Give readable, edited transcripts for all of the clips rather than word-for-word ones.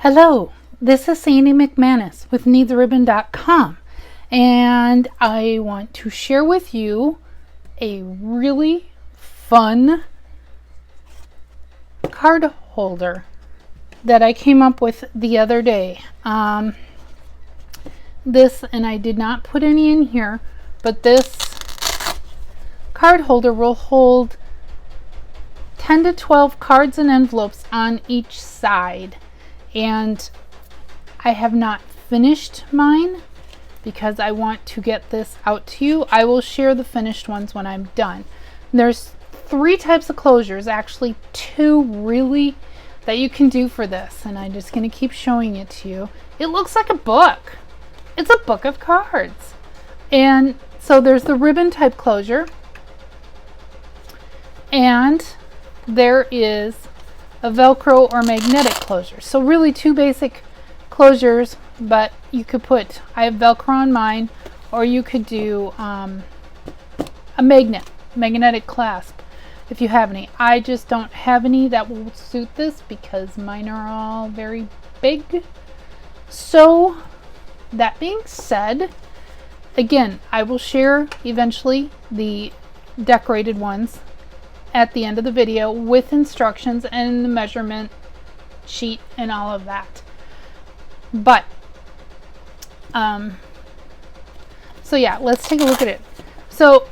Hello, this is Sandy McManus with NeedTheRibbon.com, and I want to share with you a really fun card holder that I came up with the other day. This, and I did not put any in here, but this card holder will hold 10 to 12 cards and envelopes on each side. And I have not finished mine because I want to get this out to you. I will share the finished ones when I'm done. There's 3 types of closures, actually 2 really, that you can do for this, and I'm just going to keep showing it to you. It looks like a book. It's a book of cards. And so there's the ribbon type closure, and there is a Velcro or magnetic closure. So really 2 basic closures, but you could put, I have Velcro on mine, or you could do a magnetic clasp if you have any. I just don't have any that will suit this because mine are all very big. So that being said, again, I will share eventually the decorated ones at the end of the video with instructions and the measurement sheet and all of that. But so yeah, let's take a look at it. So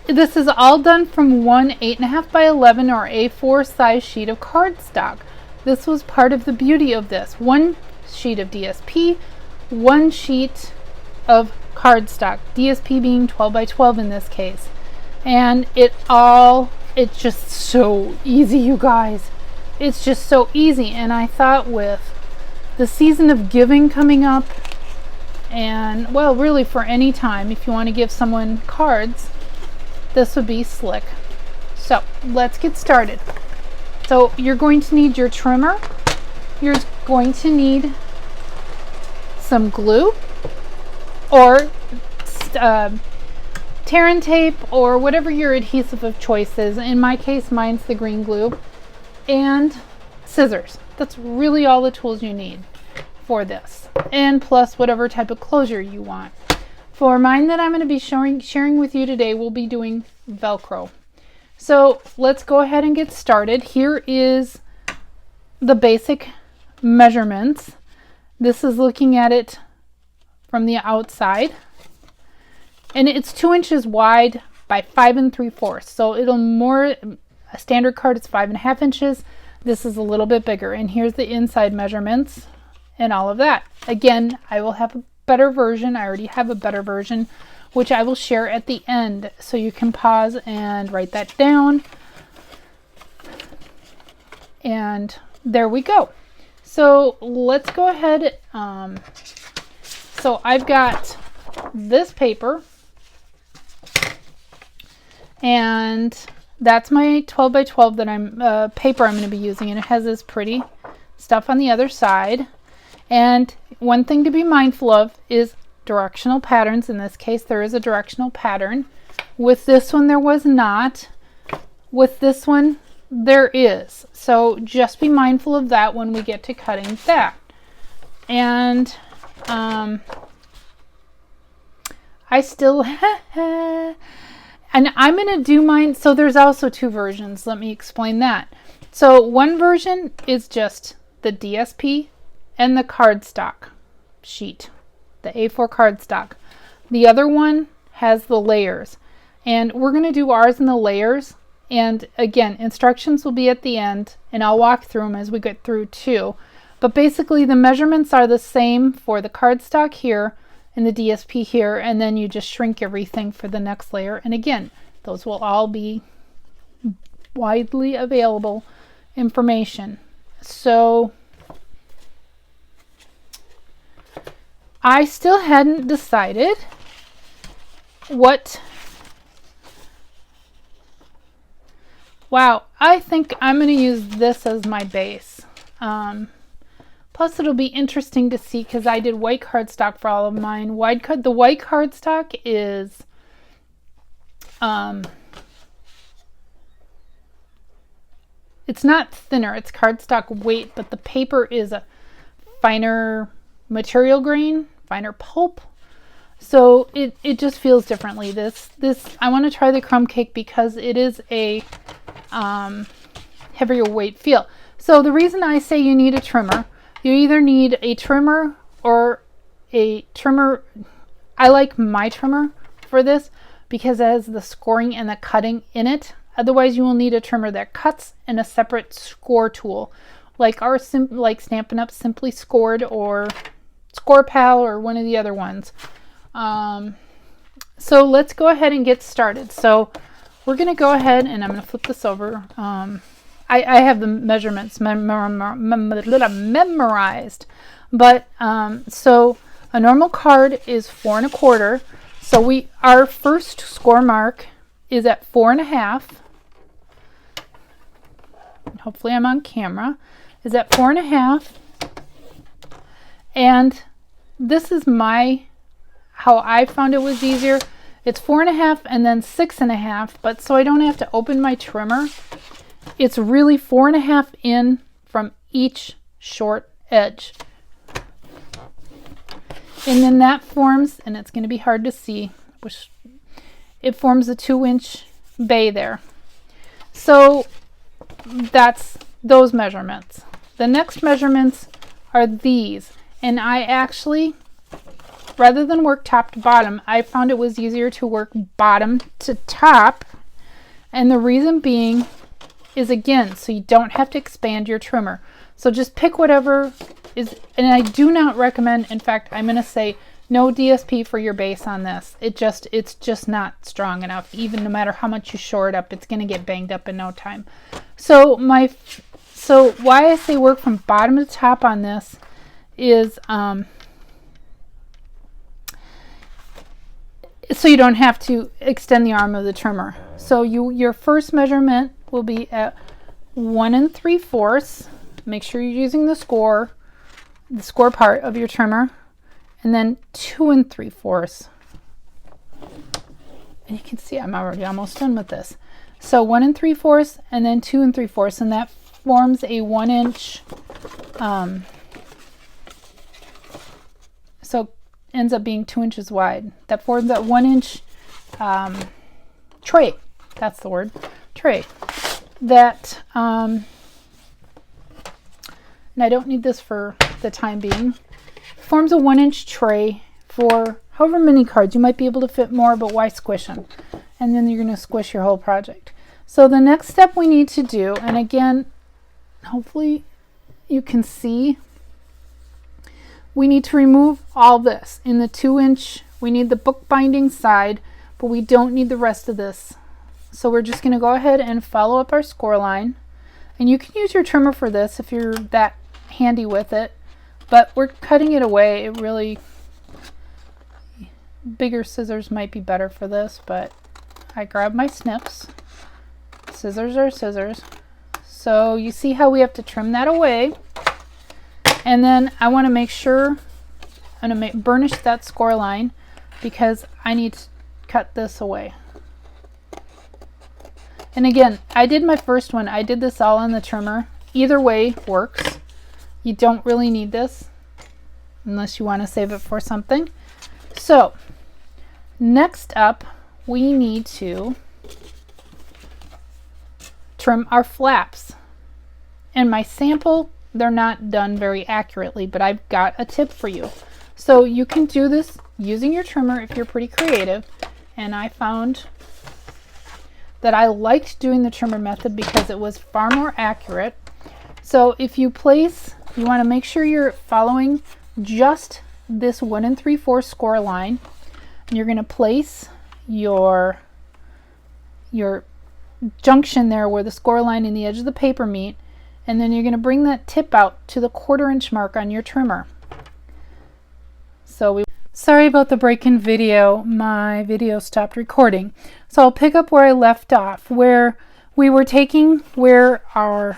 this is all done from one 8.5 by 11 or A4 size sheet of cardstock. This was part of the beauty of this. 1 sheet of DSP, 1 sheet of cardstock, DSP being 12 by 12 in this case. And it's just so easy, you guys. It's just so easy. And I thought with the season of giving coming up, and well, really for any time, if you want to give someone cards, this would be slick. So let's get started. So you're going to need your trimmer. You're going to need some glue or tear and tape or whatever your adhesive of choice is. In my case, mine's the green glue, and scissors. That's really all the tools you need for this, and plus whatever type of closure you want. For mine that I'm going to be sharing with you today, we'll be doing Velcro. So let's go ahead and get started. Here is the basic measurements. This is looking at it from the outside. And it's 2 inches wide by 5 3/4. So a standard card is 5.5 inches. This is a little bit bigger. And here's the inside measurements and all of that. Again, I will have a better version. I already have a better version, which I will share at the end. So you can pause and write that down. And there we go. So let's go ahead. So I've got this paper, and that's my 12 by 12 that paper I'm going to be using, and it has this pretty stuff on the other side. And one thing to be mindful of is directional patterns. In this case, there is a directional pattern. With this one, there was not. With this one, there is. So just be mindful of that when we get to cutting that. And I still and I'm going to do mine. So there's also 2 versions. Let me explain that. So one version is just the DSP and the cardstock sheet, the A4 cardstock. The other one has the layers. And we're going to do ours in the layers. And again, instructions will be at the end, and I'll walk through them as we get through too. But basically the measurements are the same for the cardstock here and the DSP here, and then you just shrink everything for the next layer. And again, those will all be widely available information. So I still hadn't decided what. Wow, I think I'm going to use this as my base. Plus, it'll be interesting to see because I did white cardstock for all of mine. The white cardstock is it's not thinner, it's cardstock weight, but the paper is a finer material grain, finer pulp. So it just feels differently. This I want to try the crumb cake because it is a heavier weight feel. So the reason I say you need a trimmer, you either need a trimmer or a trimmer. I like my trimmer for this because it has the scoring and the cutting in it. Otherwise, you will need a trimmer that cuts and a separate score tool, like like Stampin' Up! Simply Scored or Score Pal or one of the other ones. So let's go ahead and get started. So we're going to go ahead and I'm going to flip this over. I have the measurements memorized, but so a normal card is 4 1/4. So our first score mark is at 4 1/2. Hopefully I'm on camera. Is at 4 1/2, and this is how I found it was easier. It's 4 1/2 and then 6 1/2, but so I don't have to open my trimmer, it's really 4 1/2 in from each short edge. And then that forms, and it's going to be hard to see, which it forms a 2-inch bay there. So that's those measurements. The next measurements are these, and I actually, rather than work top to bottom, I found it was easier to work bottom to top, and the reason being is, again, so you don't have to expand your trimmer. So just pick whatever is, and I do not recommend, in fact, I'm going to say no DSP for your base on this. It's just not strong enough. Even no matter how much you shore it up, it's going to get banged up in no time. So why I say work from bottom to top on this is so you don't have to extend the arm of the trimmer. So your first measurement will be at 1 3/4. Make sure you're using the score part of your trimmer, and then 2 3/4. And you can see I'm already almost done with this. So 1 3/4 and then 2 3/4, and that forms a 1-inch. So ends up being 2 inches wide. That forms that 1-inch tray. That's the word, tray. That and I don't need this for the time being. Forms a 1-inch tray for however many cards. You might be able to fit more, but why squish them? And then you're going to squish your whole project. So the next step we need to do, and again, hopefully you can see, we need to remove all this. In the 2-inch, we need the bookbinding side, but we don't need the rest of this. So we're just going to go ahead and follow up our score line. And you can use your trimmer for this if you're that handy with it, but we're cutting it away. It really, bigger scissors might be better for this, but I grab my snips. Scissors are scissors. So you see how we have to trim that away. And then I want to make sure I'm going to burnish that score line because I need to cut this away. And again, I did my first one. I did this all on the trimmer. Either way works. You don't really need this unless you want to save it for something. So next up, we need to trim our flaps. And my sample, they're not done very accurately, but I've got a tip for you. So you can do this using your trimmer if you're pretty creative. And I found that I liked doing the trimmer method because it was far more accurate. So if you want to make sure you're following just this 1 3/4 score line, and you're going to place your junction there where the score line and the edge of the paper meet, and then you're going to bring that tip out to the 1/4 inch mark on your trimmer. Sorry about the break in video. My video stopped recording. So I'll pick up where I left off, where we were taking where our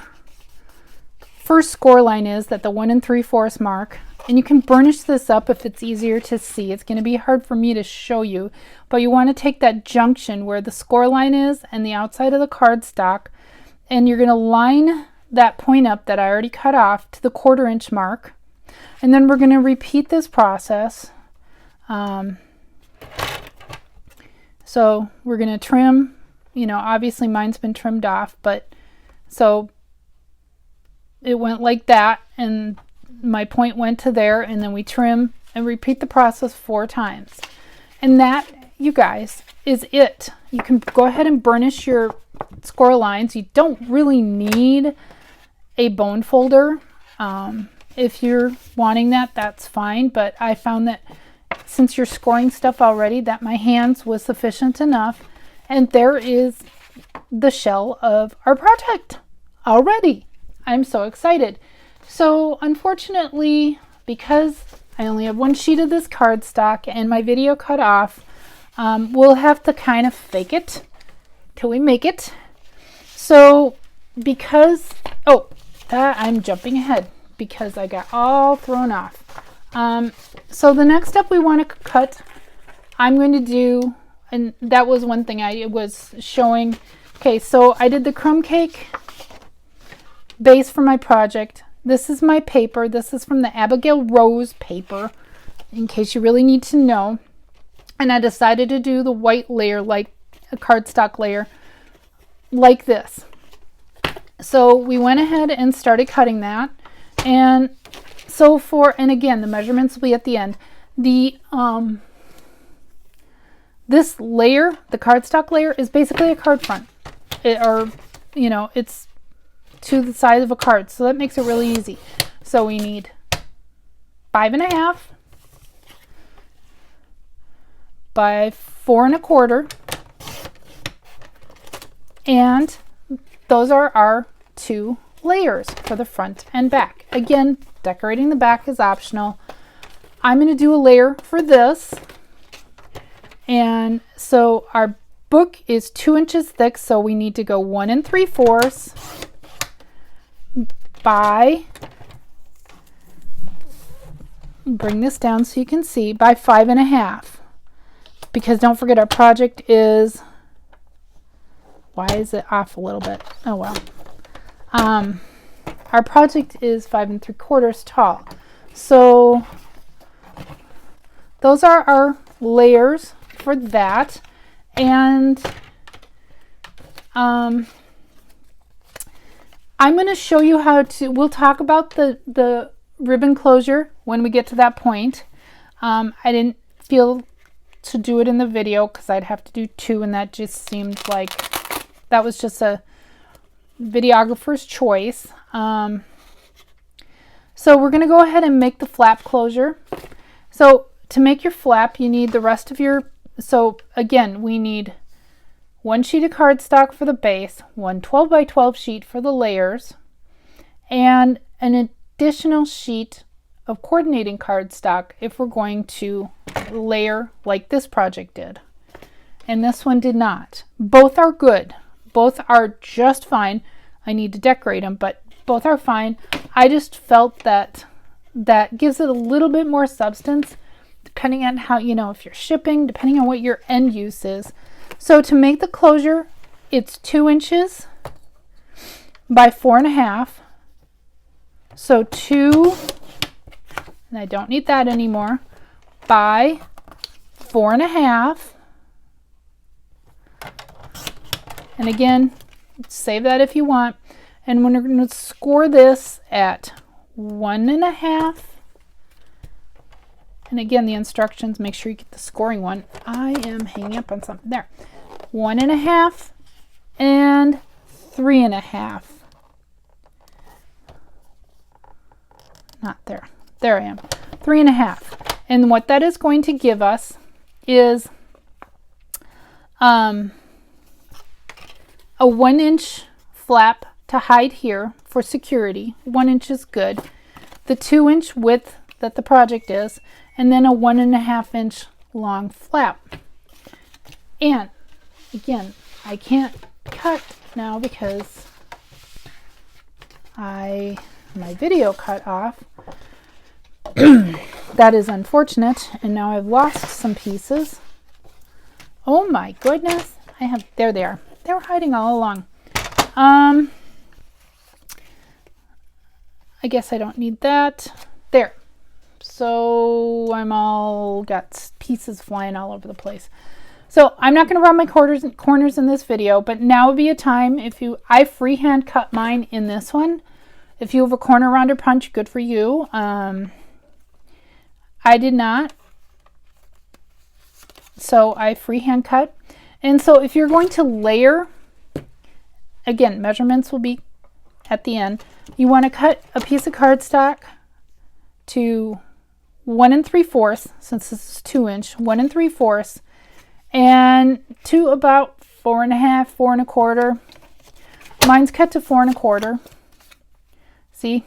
first score line is, that the 1 3/4 mark, and you can burnish this up if it's easier to see. It's going to be hard for me to show you, but you want to take that junction where the score line is and the outside of the cardstock, and you're going to line that point up that I already cut off to the 1/4 inch mark. And then we're going to repeat this process. So we're going to trim, you know, obviously mine's been trimmed off, but so it went like that, and my point went to there, and then we trim and repeat the process 4 times. And that, you guys, is it. You can go ahead and burnish your score lines. You don't really need a bone folder. If you're wanting that, that's fine, but I found that since you're scoring stuff already, that my hands was sufficient enough. And there is the shell of our project already. I'm so excited. So unfortunately, because I only have 1 sheet of this cardstock and my video cut off, we'll have to kind of fake it till we make it. So because, I'm jumping ahead because I got all thrown off. So the next step we want to cut, I'm going to do, and that was one thing I was showing. Okay, so I did the crumb cake base for my project. This is my paper. This is from the Abigail Rose paper, in case you really need to know. And I decided to do the white layer, like a cardstock layer, like this. So we went ahead and started cutting that. And so and again, the measurements will be at the end. This layer, the cardstock layer, is basically a card front. It's to the size of a card, so that makes it really easy. So we need 5.5 by 4.25, and those are our 2 layers for the front and back. Again, decorating the back is optional. I'm going to do a layer for this, and so our book is 2 inches thick, so we need to go 1 3/4 by, bring this down so you can see, by 5.5, because don't forget our project is, why is it off a little bit? Oh well. Our project is 5 3/4 tall. So those are our layers for that. And I'm going to show you how to, we'll talk about the ribbon closure when we get to that point. I didn't feel to do it in the video because I'd have to do 2, and that just seemed like that was just a videographer's choice. So we're going to go ahead and make the flap closure. So to make your flap, you need the rest of your, so again, we need 1 sheet of cardstock for the base, 1 12 by 12 sheet for the layers, and an additional sheet of coordinating cardstock if we're going to layer like this project did. And this one did not. Both are good. Both are just fine. I need to decorate them, but both are fine. I just felt that that gives it a little bit more substance, depending on how, if you're shipping, depending on what your end use is. So to make the closure, it's 2 inches by 4.5. So 2, and I don't need that anymore, by 4.5. And again, save that if you want. And we're going to score this at 1.5. And again, the instructions, make sure you get the scoring one. I am hanging up on something there. 1.5 and 3.5. Not there. There I am. 3.5. And what that is going to give us is a 1 inch flap to hide here for security. 1 inch is good. The 2 inch width that the project is, and then a 1.5 inch long flap. And again, I can't cut now because my video cut off. That is unfortunate, and now I've lost some pieces. Oh my goodness. There they are. They were hiding all along. I guess I don't need that. There. so I'm all got pieces flying all over the place. So I'm not going to round my corners in this video, but now would be a time I freehand cut mine in this one. If you have a corner rounder punch, good for you. I did not, so I freehand cut. And so if you're going to layer, again, measurements will be at the end. You want to cut a piece of cardstock to 1 3/4, since this is 2-inch, 1 3/4, and to about 4 1/2, 4 1/4. Mine's cut to 4 1/4. See,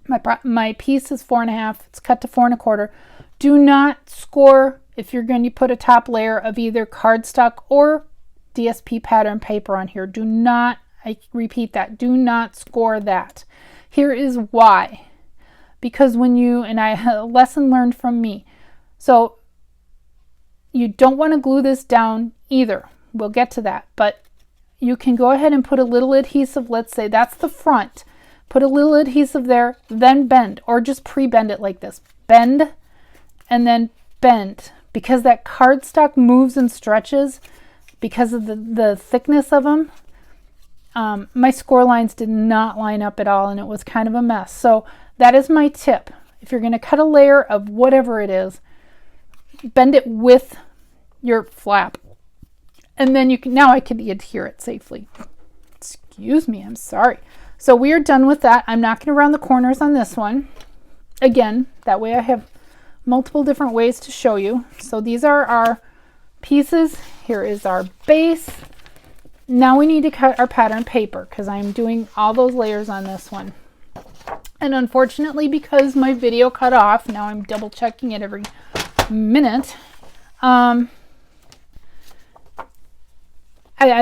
my piece is 4 1/2. It's cut to 4 1/4. Do not score if you're going to put a top layer of either cardstock or DSP pattern paper on here. Do not, I repeat that, do not score that. Here is why. Because when you, and I had a lesson learned from me, so you don't want to glue this down either. We'll get to that, but you can go ahead and put a little adhesive, let's say that's the front. Put a little adhesive there, then bend, or just pre-bend it like this. Bend and then bend, because that cardstock moves and stretches because of the thickness of them. My score lines did not line up at all, and it was kind of a mess. So that is my tip. If you're going to cut a layer of whatever it is, bend it with your flap, and then you can, now I can adhere it safely. Excuse me, I'm sorry. So we are done with that. I'm not going to round the corners on this one. Again, that way I have multiple different ways to show you. So these are our pieces. Here is our base. Now we need to cut our pattern paper, because I'm doing all those layers on this one. And unfortunately, because my video cut off, now I'm double checking it every minute. I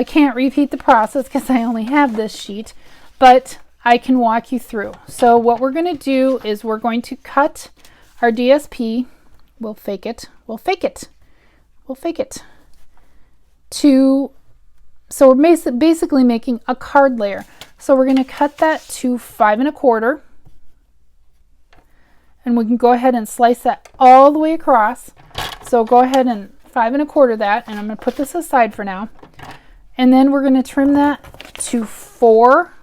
can't repeat the process because I only have this sheet, but I can walk you through. So what we're going to do is we're going to cut our DSP. We'll fake it. We'll fake it. We'll fake it. So we're basically making a card layer. So we're going to cut that to 5 1/4. And we can go ahead and slice that all the way across. So go ahead and 5 1/4 that, and I'm going to put this aside for now. And then we're going to trim that to 4.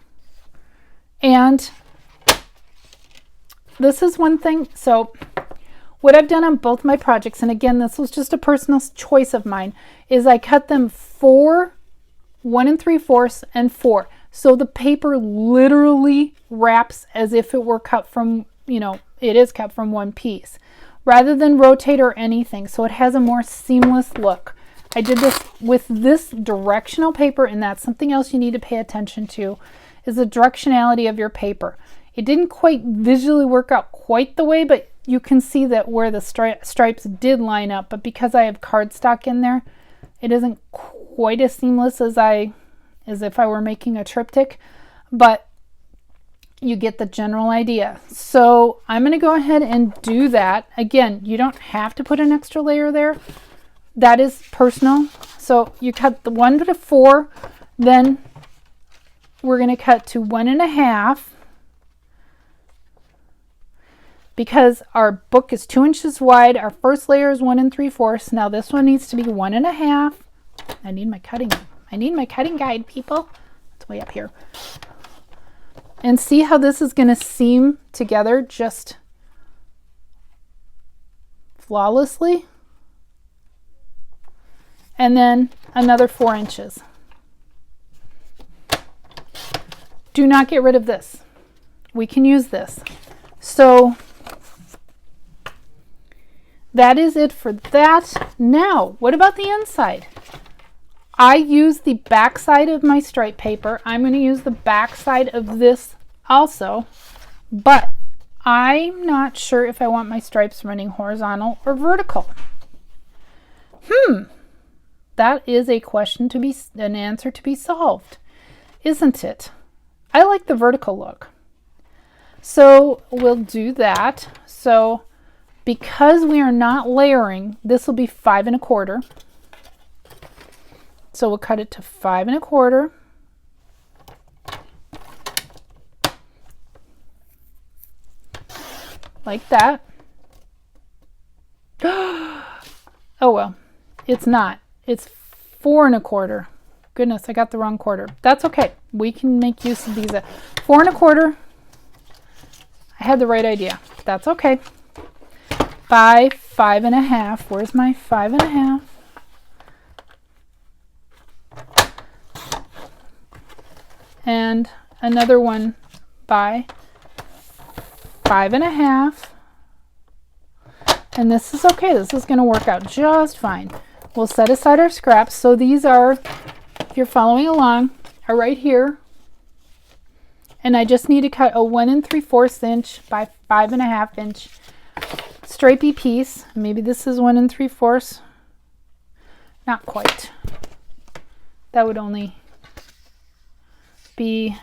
And this is one thing. So what I've done on both my projects, and again, this was just a personal choice of mine, is I cut them 4, 1 3/4, and 4. So the paper literally wraps as if it were cut from, it is cut from one piece, rather than rotate or anything. So it has a more seamless look. I did this with this directional paper, and that's something else you need to pay attention to, is the directionality of your paper. It didn't quite visually work out quite the way, but you can see that where the stripes did line up. But because I have cardstock in there, it isn't quite as seamless as if I were making a triptych, but you get the general idea. So I'm going to go ahead and do that. Again, you don't have to put an extra layer there. That is personal. So you cut the 1 to 4, then we're going to cut to 1 1/2, because our book is 2 inches wide. Our first layer is 1 3/4. Now this one needs to be 1 1/2. I need my cutting guide, people. It's way up here. And see how this is going to seam together just flawlessly. And then another 4 inches. Do not get rid of this. We can use this. So that is it for that. Now, what about the inside? I use the back side of my stripe paper. I'm going to use the back side of this also, but I'm not sure if I want my stripes running horizontal or vertical. That is a question an answer to be solved, isn't it? I like the vertical look. So we'll do that. So because we are not layering, this will be 5 1/4. So we'll cut it to 5 1/4. Like that. Oh well, it's not. It's 4 1/4. Goodness, I got the wrong quarter. That's okay. We can make use of these. 4 1/4. I had the right idea. That's okay. By 5 1/2. Where's my 5 1/2? And another one by 5 1/2. And this is okay. This is going to work out just fine. We'll set aside our scraps. So these are, if you're following along, are right here. And I just need to cut a 1 3/4 inch by 5 1/2 inch stripey piece. Maybe this is 1 3/4. Not quite. That would only be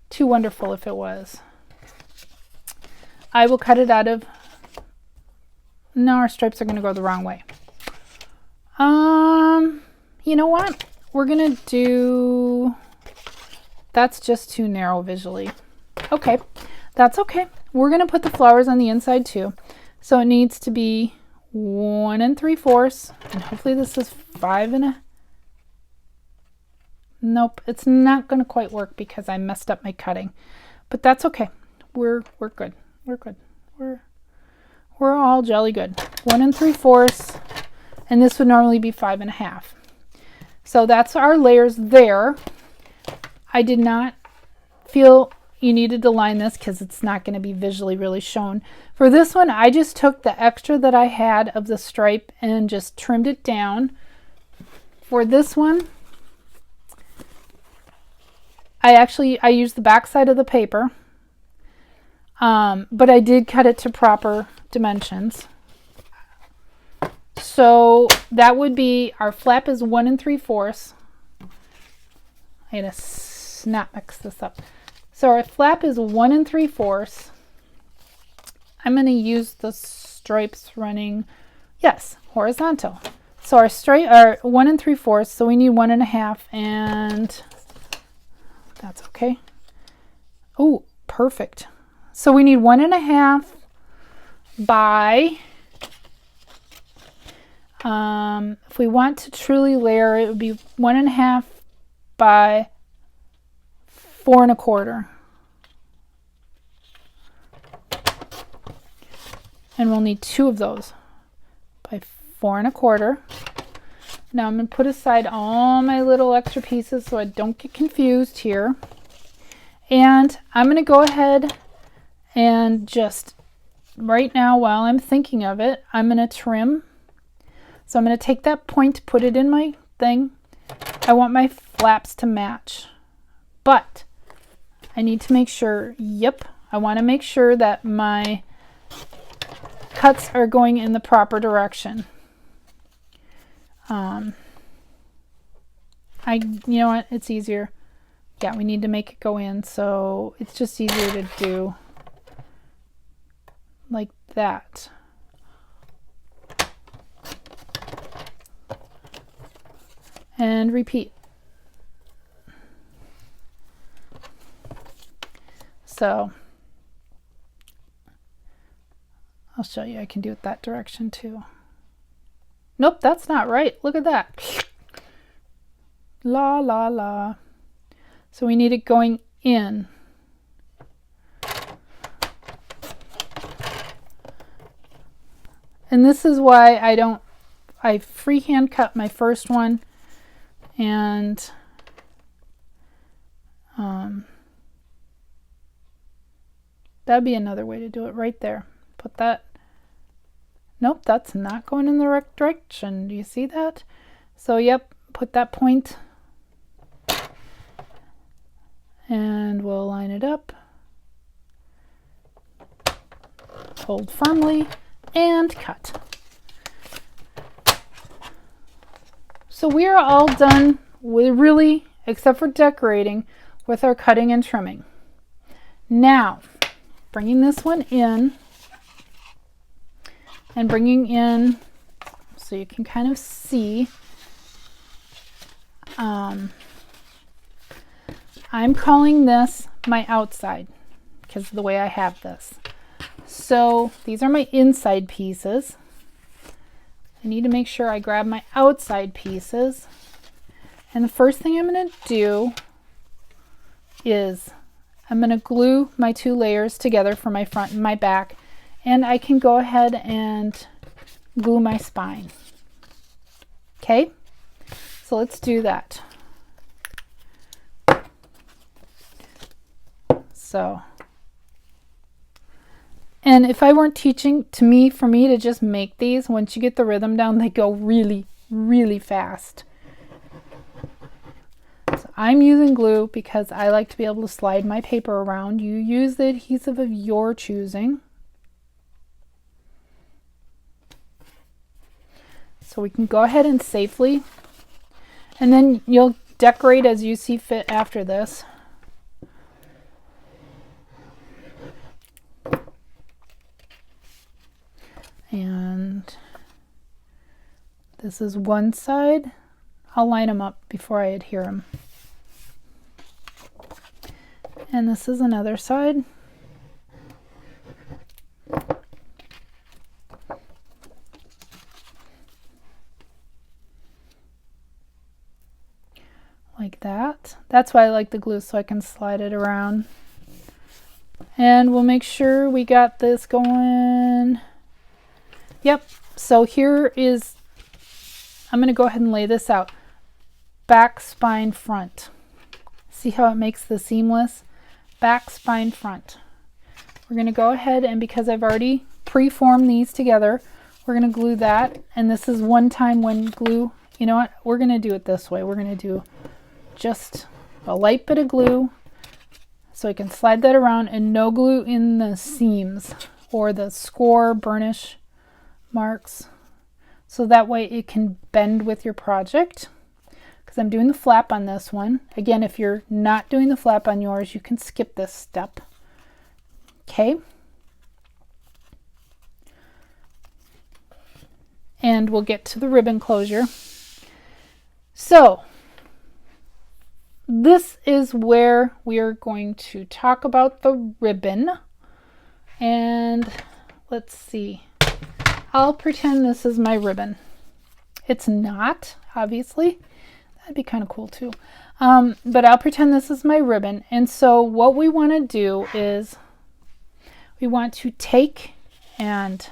too wonderful if it was. I will cut it out of. No, our stripes are going to go the wrong way. You know what? We're going to do, that's just too narrow visually. Okay, that's okay. We're going to put the flowers on the inside too. So it needs to be 1 3/4, and hopefully this is 5 1/2. Nope, it's not going to quite work because I messed up my cutting. But that's okay. We're good. We're good. We're all jolly good. 1 3/4, and this would normally be 5 1/2. So that's our layers there. I did not feel you needed to line this because it's not going to be visually really shown. For this one, I just took the extra that I had of the stripe and just trimmed it down. For this one, I used the back side of the paper, but I did cut it to proper dimensions. So that would be, our flap is 1 3/4. I gotta not mix this up. So our flap is 1 3/4. I'm going to use the stripes running, yes, horizontal. So our stripe are 1 3/4. So we need 1 1/2, and that's okay. Oh, perfect. So we need 1 1/2 by. If we want to truly layer, it would be 1 1/2 by 4 1/4. And we'll need 2 of those by 4 1/4. Now I'm going to put aside all my little extra pieces so I don't get confused here. And I'm going to go ahead and just right now, while I'm thinking of it, I'm going to trim. So I'm going to take that point, put it in my thing. I want my flaps to match, but I need to make sure, yep, I want to make sure that my cuts are going in the proper direction. You know what, it's easier. Yeah, we need to make it go in, so it's just easier to do like that. And repeat. So I'll show you, I can do it that direction too. Nope, that's not right. Look at that. La la la. So we need it going in. And this is why I freehand cut my first one, and that'd be another way to do it right there. Put that. Nope, that's not going in the right direction. Do you see that? So yep, put that point, and we'll line it up. Hold firmly and cut. So we are all done with, really, except for decorating, with our cutting and trimming. Now, bringing this one in and bringing in, so you can kind of see, I'm calling this my outside because of the way I have this. So these are my inside pieces, I need to make sure I grab my outside pieces. And the first thing I'm going to do is I'm going to glue my 2 layers together for my front and my back. And I can go ahead and glue my spine. Okay, so let's do that. So, and if I weren't teaching, for me to just make these, once you get the rhythm down, they go really, really fast. So I'm using glue because I like to be able to slide my paper around. You use the adhesive of your choosing. So we can go ahead and safely, and then you'll decorate as you see fit after this. And this is one side. I'll line them up before I adhere them. And this is another side. Like that. That's why I like the glue, so I can slide it around. And we'll make sure we got this going. Yep, so here is, I'm going to go ahead and lay this out. Back, spine, front. See how it makes the seamless? Back, spine, front. We're going to go ahead, and because I've already pre-formed these together, we're going to glue that. And this is one time when glue, you know what, we're going to do it this way. We're going to do just a light bit of glue so I can slide that around, and no glue in the seams or the score burnish marks, so that way it can bend with your project. Because I'm doing the flap on this one. Again, if you're not doing the flap on yours, you can skip this step. Okay. And we'll get to the ribbon closure. So this is where we are going to talk about the ribbon. And let's see. I'll pretend this is my ribbon. It's not, obviously. That'd be kind of cool too. But I'll pretend this is my ribbon. And so what we want to do is we want to take and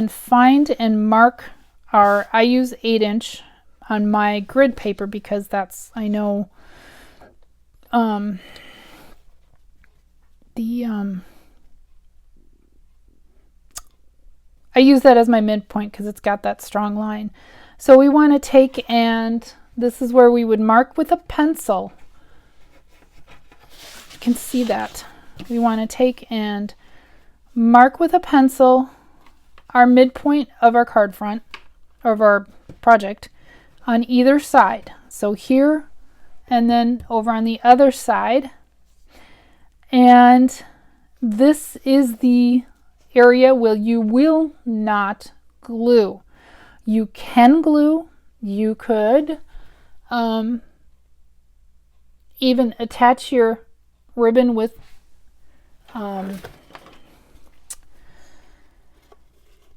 find and mark our, I use 8" on my grid paper because that's, I know, I use that as my midpoint because it's got that strong line. So we want to take, and this is where we would mark with a pencil. You can see that. We want to take and mark with a pencil our midpoint of our card front, of our project, on either side. So here, and then over on the other side. And this is the area where you will not glue. You can glue. You could even attach your ribbon with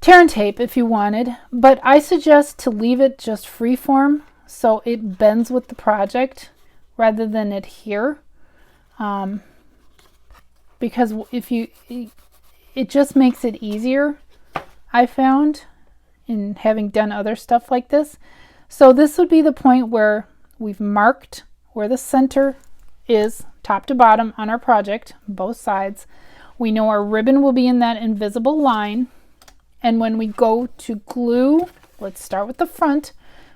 tear and tape if you wanted, but I suggest to leave it just freeform so it bends with the project rather than adhere. Because if you, it just makes it easier, I found, in having done other stuff like this. So this would be the point where we've marked where the center is, top to bottom on our project, both sides. We know our ribbon will be in that invisible line. And when we go to glue, let's start with the front.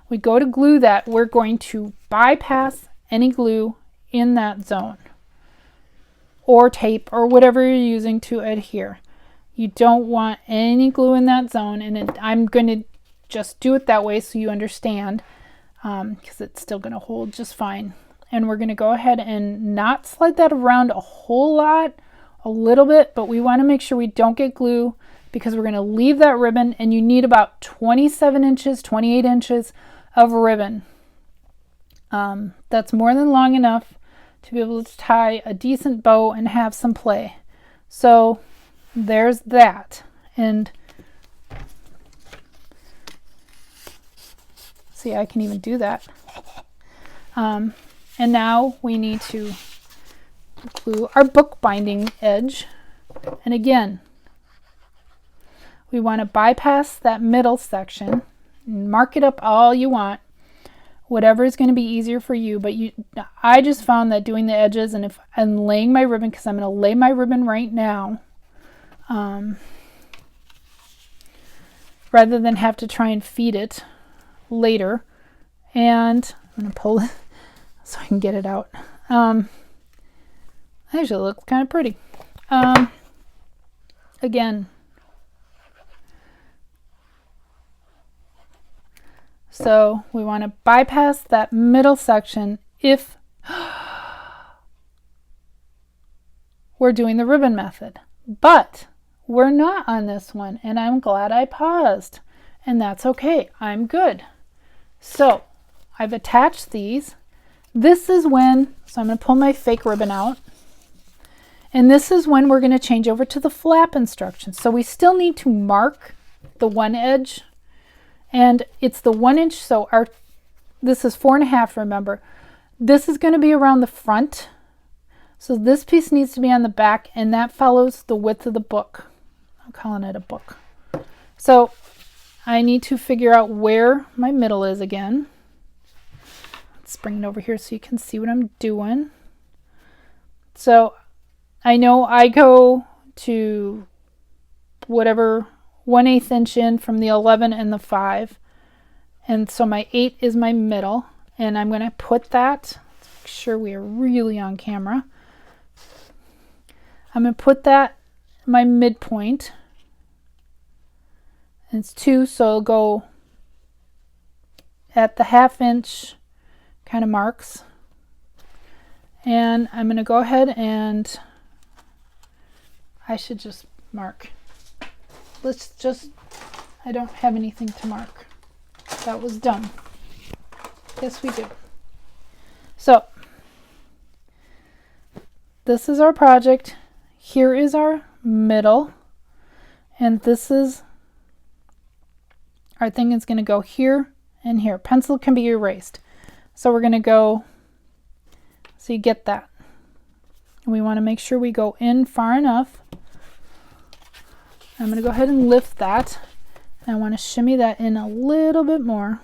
We go to glue that, we're going to bypass any glue in that zone, or tape, or whatever you're using to adhere. You don't want any glue in that zone, and I'm going to just do it that way so you understand, because it's still going to hold just fine. And we're going to go ahead and not slide that around a whole lot, a little bit, but we want to make sure we don't get glue, because we're going to leave that ribbon, and you need about 27 inches, 28 inches of ribbon. That's more than long enough to be able to tie a decent bow and have some play. So there's that. And see, I can even do that. And now we need to glue our bookbinding edge. And again, we want to bypass that middle section. Mark it up all you want, whatever is going to be easier for you. But I just found that doing the edges and laying my ribbon, because I'm going to lay my ribbon right now, rather than have to try and feed it later. And I'm going to pull it so I can get it out. Actually, it looks kind of pretty. Again, so we want to bypass that middle section if we're doing the ribbon method. But we're not on this one, and I'm glad I paused. And that's okay. I'm good. So I've attached these. This is when, so I'm going to pull my fake ribbon out. And this is when we're going to change over to the flap instructions. So we still need to mark the one edge. And it's the 1 inch, so this is 4.5, remember. This is going to be around the front. So this piece needs to be on the back, and that follows the width of the book. I'm calling it a book. So I need to figure out where my middle is again. Let's bring it over here so you can see what I'm doing. So I know I go to whatever 1/8 inch in from the 11 and the 5. And so my 8 is my middle. And I'm going to put that, make sure we are really on camera. I'm going to put that my midpoint. And it's 2, so it'll go at the 1/2 inch kind of marks. And I'm going to go ahead and I should just mark. I don't have anything to mark. That was dumb. Yes, we do. So this is our project. Here is our middle. And this is our thing is going to go here and here. Pencil can be erased. So we're going to go, so you get that. And we want to make sure we go in far enough. I'm going to go ahead and lift that. And I want to shimmy that in a little bit more.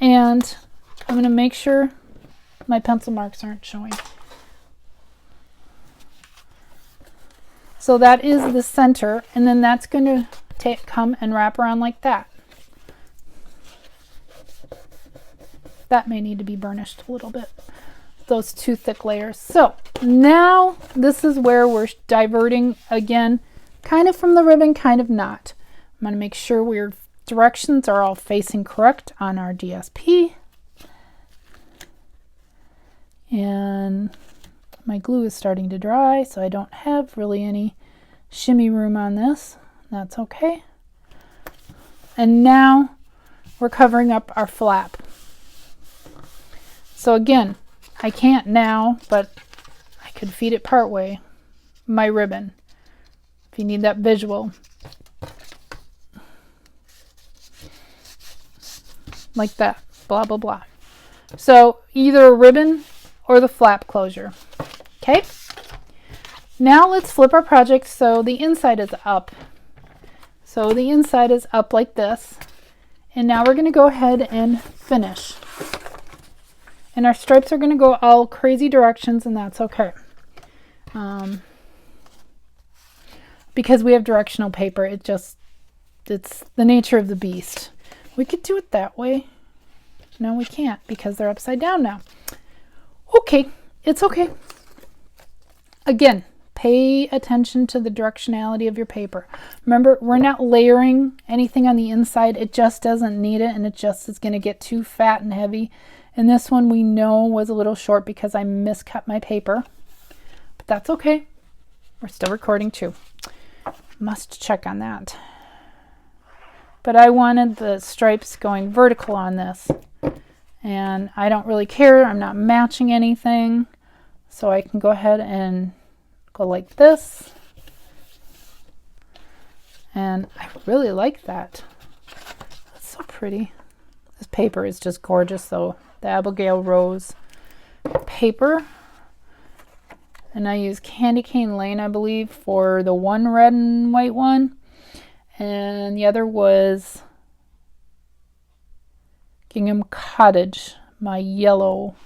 And I'm going to make sure my pencil marks aren't showing. So that is the center, and then that's going to come and wrap around like that. That may need to be burnished a little bit. Those 2 thick layers. So now this is where we're diverting again, kind of from the ribbon, kind of not. I'm going to make sure our directions are all facing correct on our DSP. And my glue is starting to dry, so I don't have really any shimmy room on this. That's okay. And now we're covering up our flap. So again, I can't now, but I could feed it part way, my ribbon, if you need that visual. Like that, blah, blah, blah. So either a ribbon or the flap closure. Okay. Now let's flip our project so the inside is up. So the inside is up like this. And now we're going to go ahead and finish. And our stripes are going to go all crazy directions, and that's okay. Because we have directional paper, it's the nature of the beast. We could do it that way. No, we can't because they're upside down now. Okay, it's okay. Again, pay attention to the directionality of your paper. Remember, we're not layering anything on the inside. It just doesn't need it, and it just is going to get too fat and heavy. And this one we know was a little short because I miscut my paper. But that's okay. We're still recording too. Must check on that. But I wanted the stripes going vertical on this. And I don't really care. I'm not matching anything. So I can go ahead and go like this. And I really like that. That's so pretty. This paper is just gorgeous though. The Abigail Rose paper. And I use Candy Cane Lane, I believe, for the one red and white one. And the other was Gingham Cottage, my yellow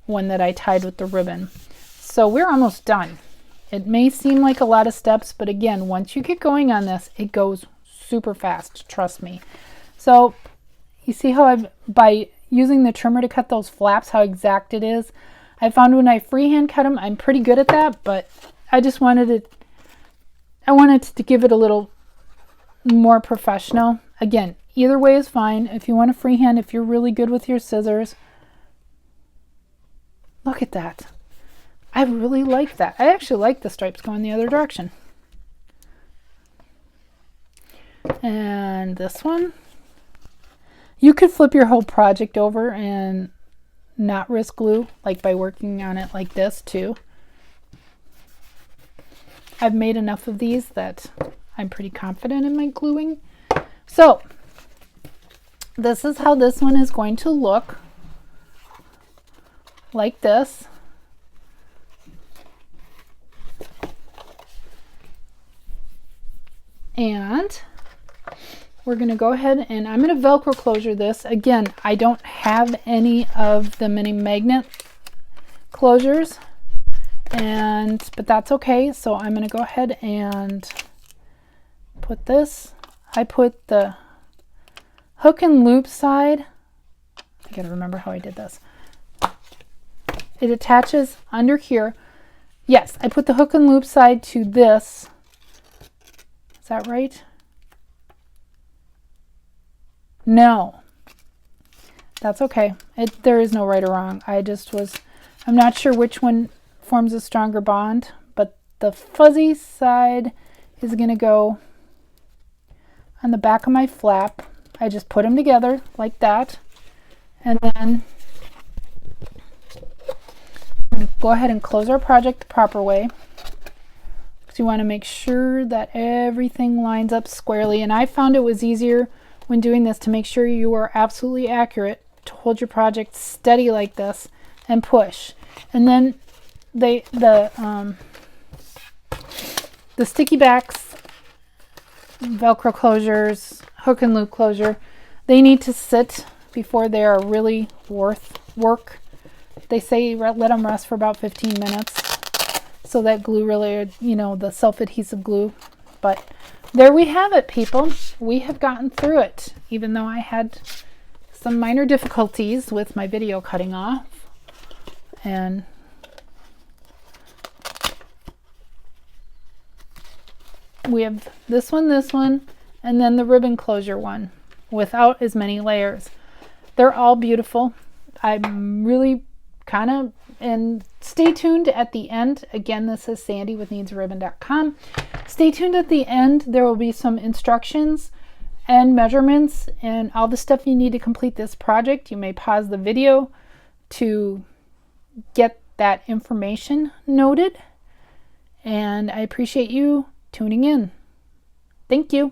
one that I tied with the ribbon. So we're almost done. It may seem like a lot of steps, but again, once you get going on this, it goes super fast, trust me. So you see how by using the trimmer to cut those flaps, how exact it is. I found when I freehand cut them, I'm pretty good at that, but I just wanted to give it a little more professional. Again, either way is fine. If you want to freehand, if you're really good with your scissors, look at that. I really like that. I actually like the stripes going the other direction. And this one, you could flip your whole project over and not risk glue, like by working on it like this too. I've made enough of these that I'm pretty confident in my gluing. So this is how this one is going to look, like this. And we're going to go ahead and I'm going to Velcro closure this. Again, I don't have any of the mini magnet closures, but that's okay. So I'm going to go ahead and put this. I put the hook and loop side. I got to remember how I did this. It attaches under here. Yes, I put the hook and loop side to this. Is that right? No, that's okay. There is no right or wrong. I'm not sure which one forms a stronger bond, but the fuzzy side is going to go on the back of my flap. I just put them together like that. And then I'm going to go ahead and close our project the proper way. Because you want to make sure that everything lines up squarely. And I found it was easier when doing this to make sure you are absolutely accurate, to hold your project steady like this and push. And then the sticky backs, Velcro closures, hook and loop closure, they need to sit before they are really worth work. They say let them rest for about 15 minutes so that glue really, the self-adhesive glue. But there we have it, people. We have gotten through it, even though I had some minor difficulties with my video cutting off. And we have this one, and then the ribbon closure one without as many layers. They're all beautiful. I'm really and stay tuned at the end. Again, this is Sandy with needsaribbon.com. Stay tuned at the end. There will be some instructions and measurements and all the stuff you need to complete this project. You may pause the video to get that information noted. And I appreciate you tuning in. Thank you.